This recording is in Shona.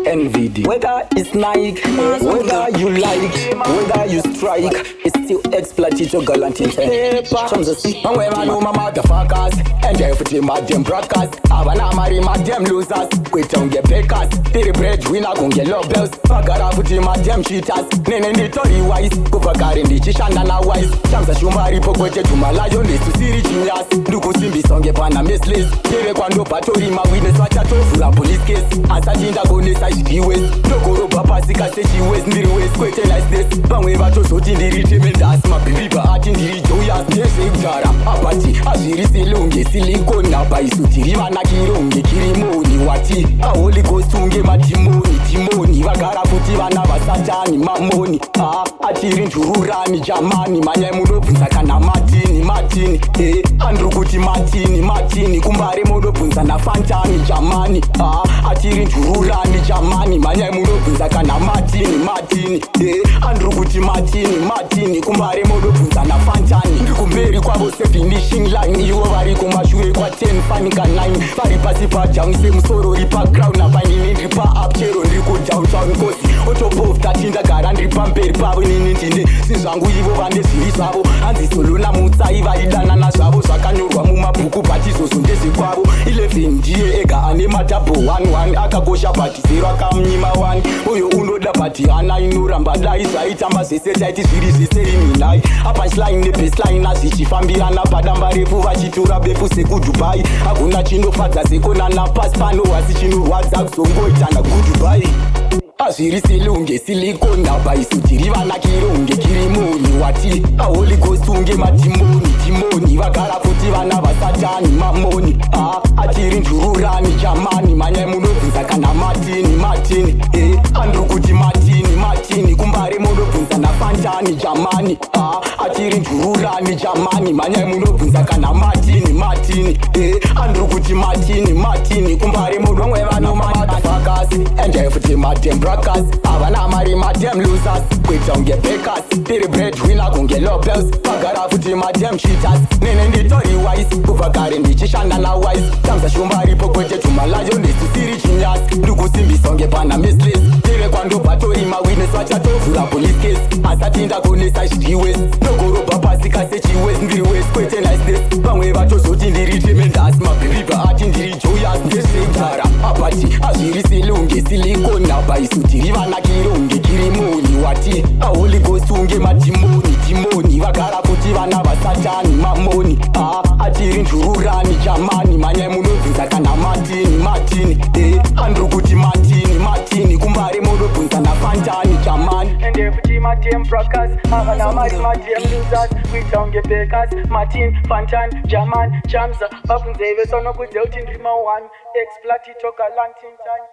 NVD. Whether it's Nike, whether you like, whether you strike, it's still exploited your gallant intent. From the sea, and when I know my motherfuckers, and everything my damn broadcast. I wanna marry my damn losers. Quit don't get bakers. Did bread, we not gon' get love bells. Fuck out of my damn cheaters. Nene ni tori wise. Go for car in the chishanda na wise. Chamsa shumari pokote to my lion list to see genius. Duko simbi songe pana miss list. Dere kwando patori ma witness watcha to fura police case. Asa jinda go nesa shiki waste. Dokoro papa sika se she waste. Ndiri waste kwete like this. Bangwe bato shoti ndiri tremendous. Ma baby ba ati ndiri joyous. Nese jara apati. Ashiri silunge silikoni. Napa isutiri mana kironge kirimoni wati. Holy Ghost unge matimoni timoni. Vagara kuti vana vasatani mamoni. Achiri njururani jamani. Manya munobvunza kana matini andru kuti matini kumbare munobvunza na fantani jamani. Achiri njururani jamani. Manya munobvunza kana matini andru kuti matini kumbare munobvunza na fantani. Ndikumberi kwavo se finishing line. Ivo vari kumashure kwa 10 fanika 9. Vari pasi pa jungle musoro ripa ground. Napanini ripa up chero ndiko downtown kosi. Otobof tatinda gara ndripa mberi pavo nini ndine. Sinzvangu ivo vane zviri zvavo. Hanzi solo namutsai vaidana na zvavo. Zvakanyorwa mumabhuku batizozo ndezvekwavo. 11 ndiye ega ane madhabho 11. Akakosha bati 0 akamnyima 1. Uyo unoda bati hana inoramba dai. Zvaitamba zvese taiti zviri zvese iminai. Apunchline nebaseline azvichifambirana padamba refu vachitora befu sekudubai. Hakuna chinofadza sekona napasi pano asi chinorwadza kuzongoitana kudubai. Azviri silunge silikoni apa isu tiri vana kironge kirimoni wati. Holy Ghost unge matimoni vagara kuti vana vasatani mamoni. Achiri njururani jamani. Manya munobvunza kana matini andru kuti matini kumbare munobvunza na fantani jamani. Achiri njururani jamani. Manya munobvunza kana matini andru kuti matini kumbare munobvunza vana motherfuckers and everything my damn broadcast. Avana marry my damn losers. Quit don't get bakers. Did bread, we not gon' get love bells. Bagara futi my damn cheaters. Nene ndi tori wise. Kuvakari ndi chishanda na wise. Chamsa shumari pokote to my lion list to see genius. Nduku simbi songe pana miss list. Dere kwando patori ma witness watcha to fura police case. Asatinda konesa shiti waste. Dokoro papa sika se chi waste. Ndiri waste kwete nice this. Bangwe bato shoti ndiri tremendous. Ma baby ba ati ndiri joyous. Ndese jara apati. Ashiri silunge silikoni apa isutiri vana kironge kirimoni wati. Holy Ghost unge matimoni vagara kuti vana vasatani mamoni. Achiri njururani jamani. Manya munobvunza kana matini andru kuti matini kumbare munobvunza na fantani jamani. And everything my damn broadcast. Avana marry my damn losers. We don't get bakers. Martin, Fantan, Jaman, Chamsa. Babunzeve sono kudeuti ndrima 1. Exploit it to galantin time.